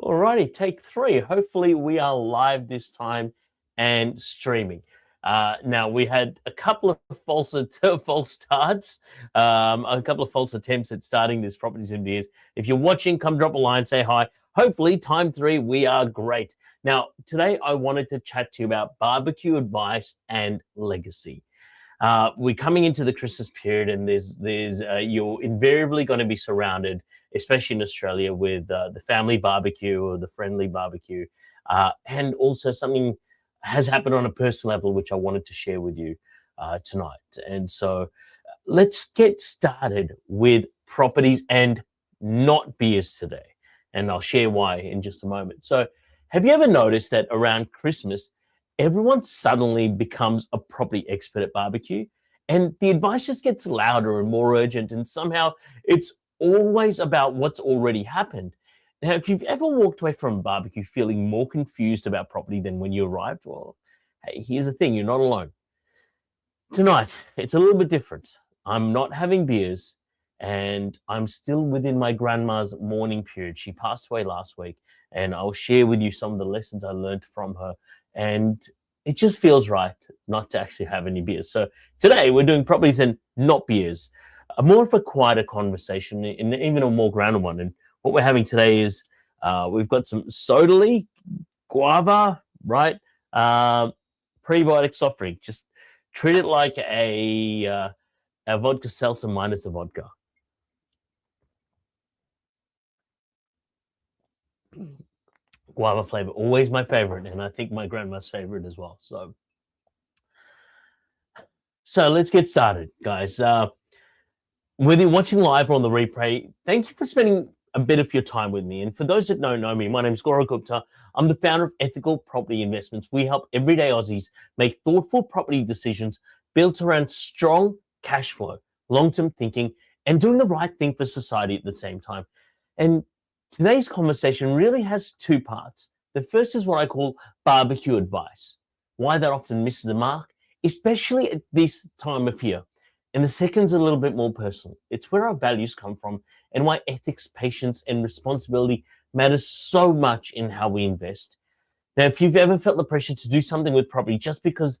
Alrighty, take three. Hopefully, we are live this time and streaming. Now, we had a couple of false starts, a couple of false attempts at starting this Properties and Beers. If you're watching, come drop a line, say hi. Hopefully, time three, we are great. Now, today I wanted to chat to you about barbecue advice and legacy. We're coming into the Christmas period, and there's you're invariably going to be surrounded, especially in Australia, with the family barbecue or the friendly barbecue, and also something has happened on a personal level, which I wanted to share with you tonight. And so, let's get started with properties and not beers today, and I'll share why in just a moment. So, have you ever noticed that around Christmas, everyone suddenly becomes a property expert at barbecue, and the advice just gets louder and more urgent, and somehow it's always about what's already happened. Now, if you've ever walked away from a barbecue feeling more confused about property than when you arrived, well, hey, here's the thing, you're not alone. Tonight, it's a little bit different. I'm not having beers, and I'm still within my grandma's mourning period. She passed away last week, and I'll share with you some of the lessons I learned from her. And it just feels right not to actually have any beers. So today we're doing properties and not beers, more of a quieter conversation, and even a more grounded one. And what we're having today is we've got some sodally, guava, right? Prebiotic soft drink. Just treat it like a vodka seltzer minus a vodka. Guava flavor, always my favorite, and I think my grandma's favorite as well. So let's get started, guys. Whether you're watching live or on the replay, thank you for spending a bit of your time with me. And for those that don't know me, my name is Gaurav Gupta. I'm the founder of Ethical Property Investments. We help everyday Aussies make thoughtful property decisions built around strong cash flow, long-term thinking, and doing the right thing for society at the same time. And today's conversation really has two parts. The first is what I call barbecue advice, why that often misses the mark, especially at this time of year. And the second is a little bit more personal. It's where our values come from and why ethics, patience, and responsibility matters so much in how we invest. Now, if you've ever felt the pressure to do something with property just because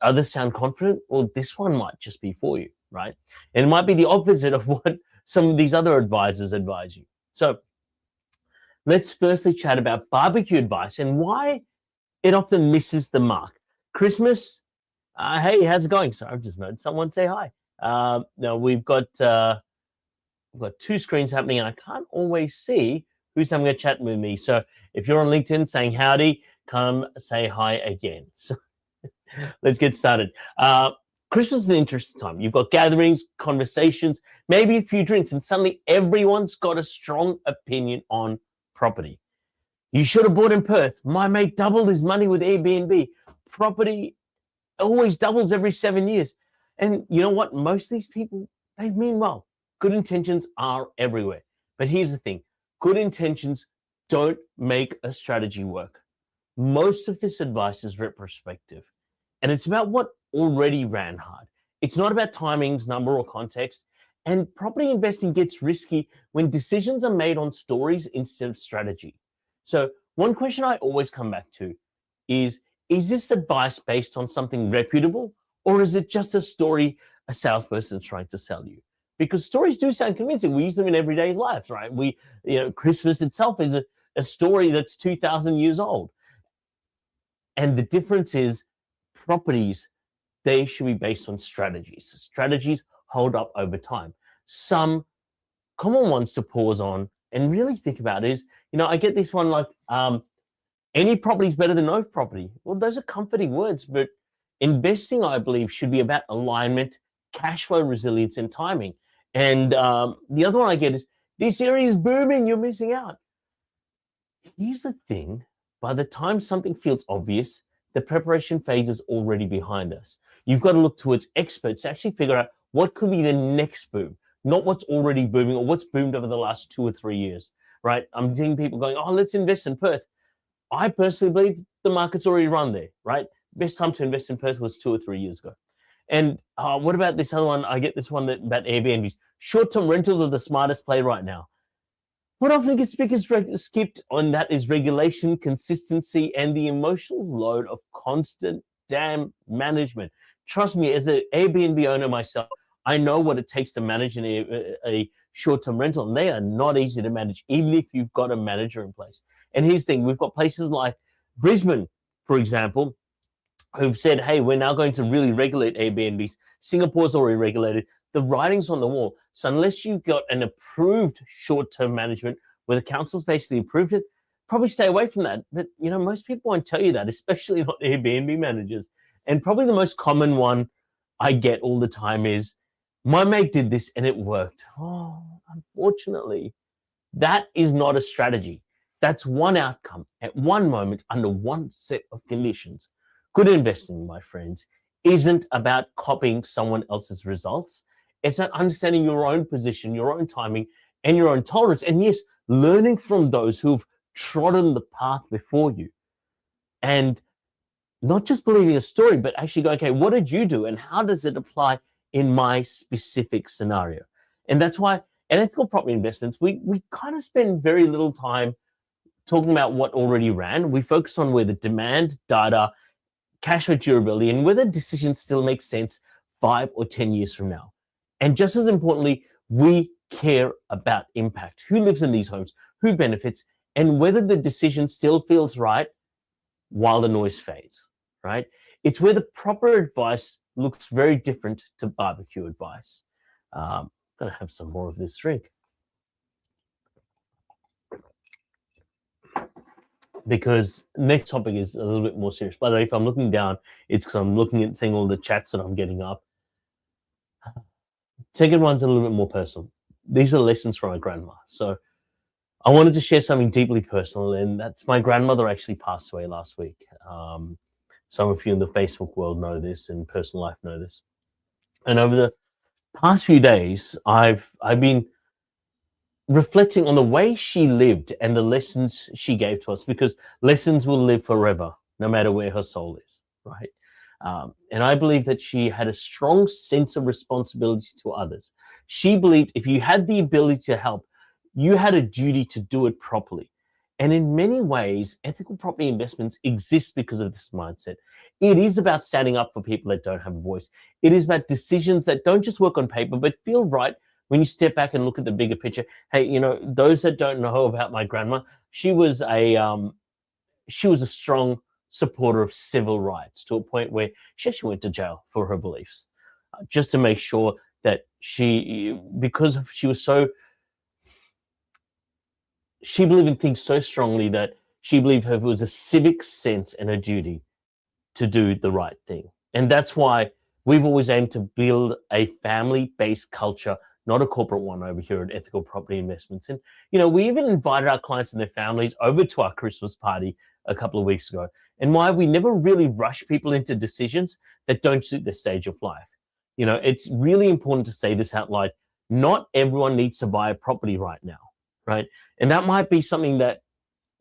others sound confident, well, this one might just be for you, right? And it might be the opposite of what some of these other advisors advise you. So let's firstly chat about barbecue advice and why it often misses the mark. Christmas, hey, how's it going? So I've just noticed someone say hi. Now we've got two screens happening, and I can't always see who's having a chat with me. So if you're on LinkedIn saying howdy, come say hi again. So let's get started. Christmas is an interesting time. You've got gatherings, conversations, maybe a few drinks, and suddenly everyone's got a strong opinion on property. You should have bought in Perth. My mate doubled his money with Airbnb. Property always doubles every 7 years. And you know what? Most of these people, they mean well. Good intentions are everywhere. But here's the thing. Good intentions don't make a strategy work. Most of this advice is retrospective. And it's about what already ran hard. It's not about timings, number, or context. And property investing gets risky when decisions are made on stories instead of strategy. So one question I always come back to is this advice based on something reputable, or is it just a story a salesperson is trying to sell you? Because stories do sound convincing. We use them in everyday life, right? Christmas itself is a story that's 2,000 years old. And the difference is properties, they should be based on strategies. Strategies hold up over time. Some common ones to pause on and really think about is, I get this one like, any property is better than no property. Well, those are comforting words, but investing, I believe, should be about alignment, cash flow resilience, and timing. And the other one I get is, this area is booming, you're missing out. Here's the thing. By the time something feels obvious, the preparation phase is already behind us. You've got to look towards experts to actually figure out what could be the next boom, not what's already booming or what's boomed over the last 2 or 3 years, right? I'm seeing people going, oh, let's invest in Perth. I personally believe the market's already run there, right? Best time to invest in Perth was 2 or 3 years ago. And what about this other one? I get this one about Airbnbs. Short-term rentals are the smartest play right now. What often gets skipped on that is regulation, consistency, and the emotional load of constant damn management. Trust me, as an Airbnb owner myself, I know what it takes to manage a short-term rental, and they are not easy to manage, even if you've got a manager in place. And here's the thing: we've got places like Brisbane, for example, who've said, hey, we're now going to really regulate Airbnbs. Singapore's already regulated. The writing's on the wall. So unless you've got an approved short-term management where the council's basically approved it, probably stay away from that. But most people won't tell you that, especially not Airbnb managers. And probably the most common one I get all the time is, my mate did this and it worked. Oh, unfortunately, that is not a strategy. That's one outcome at one moment under one set of conditions. Good investing, my friends, isn't about copying someone else's results. It's about understanding your own position, your own timing, and your own tolerance. And yes, learning from those who've trodden the path before you. And not just believing a story, but actually going, okay, what did you do? And how does it apply in my specific scenario? And that's why in ethical property investments, we kind of spend very little time talking about what already ran. We focus on where the demand, data, cash flow durability, and whether decisions still make sense 5 or 10 years from now. And just as importantly, we care about impact. Who lives in these homes? Who benefits? And whether the decision still feels right while the noise fades, right? It's where the proper advice looks very different to barbecue advice. I'm going to have some more of this drink. Because next topic is a little bit more serious. By the way, if I'm looking down, it's because I'm looking at seeing all the chats that I'm getting up. Second one's a little bit more personal. These are lessons from my grandma. So I wanted to share something deeply personal, and that's my grandmother actually passed away last week. Some of you in the Facebook world know this, and personal life know this. And over the past few days, I've been reflecting on the way she lived and the lessons she gave to us, because lessons will live forever, no matter where her soul is, right? And I believe that she had a strong sense of responsibility to others. She believed if you had the ability to help, you had a duty to do it properly. And in many ways, ethical property investments exist because of this mindset. It is about standing up for people that don't have a voice. It is about decisions that don't just work on paper, but feel right when you step back and look at the bigger picture. Hey, those that don't know about my grandma, she was a strong supporter of civil rights, to a point where she actually went to jail for her beliefs, just to make sure that she believed in things so strongly that she believed it was a civic sense and a duty to do the right thing. And that's why we've always aimed to build a family-based culture, not a corporate one, over here at Ethical Property Investments. And, we even invited our clients and their families over to our Christmas party a couple of weeks ago. And why we never really rush people into decisions that don't suit their stage of life. It's really important to say this out loud. Not everyone needs to buy a property right now, right? And that might be something that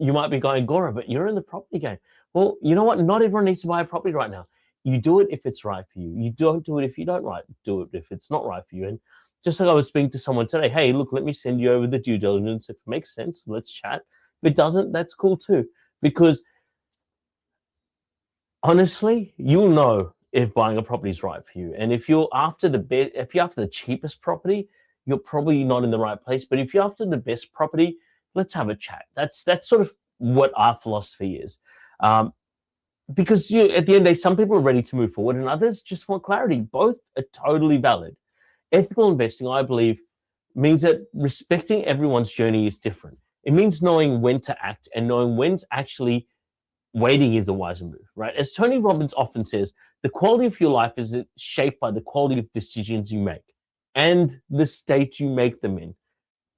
you might be going, Gora, but you're in the property game. Well, you know what? Not everyone needs to buy a property right now. You do it if it's right for you. You don't do it if you don't do it if it's not right for you. And just like I was speaking to someone today, hey, look, let me send you over the due diligence. If it makes sense, let's chat. If it doesn't, that's cool too. Because honestly, you'll know if buying a property is right for you. And if you're after the cheapest property, you're probably not in the right place. But if you're after the best property, let's have a chat. That's sort of what our philosophy is. Because at the end of the day, some people are ready to move forward and others just want clarity. Both are totally valid. Ethical investing, I believe, means that respecting everyone's journey is different. It means knowing when to act and knowing when's actually waiting is the wiser move, right? As Tony Robbins often says, the quality of your life is shaped by the quality of decisions you make and the state you make them in.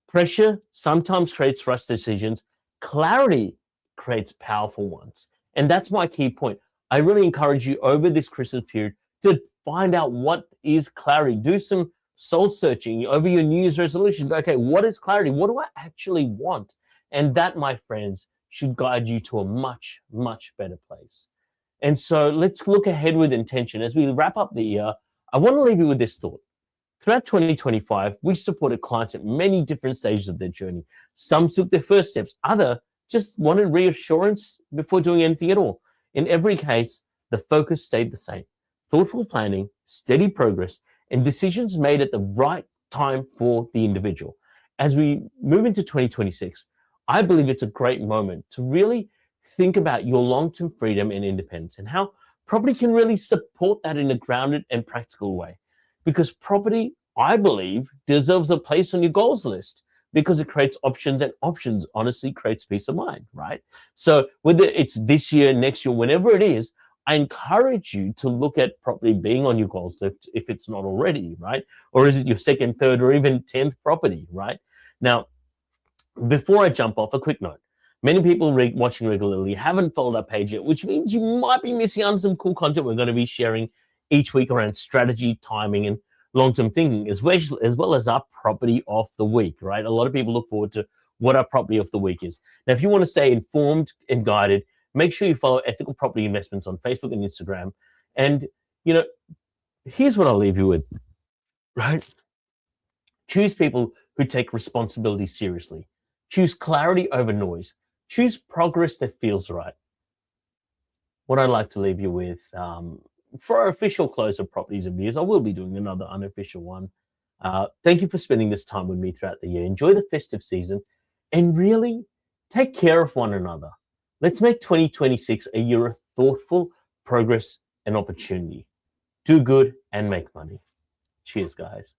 Pressure sometimes creates rushed decisions. Clarity creates powerful ones. And that's my key point. I really encourage you over this Christmas period to find out what is clarity. Do some soul searching over your New Year's resolution. Okay, what is clarity? What do I actually want? And that, my friends, should guide you to a much, much better place. And so let's look ahead with intention. As we wrap up the year, I want to leave you with this thought. Throughout 2025, we supported clients at many different stages of their journey. Some took their first steps, others just wanted reassurance before doing anything at all. In every case, the focus stayed the same: thoughtful planning, steady progress, and decisions made at the right time for the individual. As we move into 2026, I believe it's a great moment to really think about your long-term freedom and independence and how property can really support that in a grounded and practical way. Because property, I believe, deserves a place on your goals list because it creates options, and options honestly creates peace of mind, right? So whether it's this year, next year, whenever it is, I encourage you to look at property being on your goals list if it's not already, right? Or is it your second, third, or even 10th property, right? Now, before I jump off, a quick note. Many people watching regularly haven't followed our page yet, which means you might be missing out on some cool content we're going to be sharing each week around strategy, timing, and long-term thinking, as well as our property of the week, right? A lot of people look forward to what our property of the week is. Now, if you want to stay informed and guided, make sure you follow Ethical Property Investments on Facebook and Instagram. And, here's what I'll leave you with, right? Choose people who take responsibility seriously. Choose clarity over noise. Choose progress that feels right. What I'd like to leave you with, for our official close of Properties and Views, I will be doing another unofficial one. Thank you for spending this time with me throughout the year. Enjoy the festive season and really take care of one another. Let's make 2026 a year of thoughtful progress and opportunity. Do good and make money. Cheers, guys.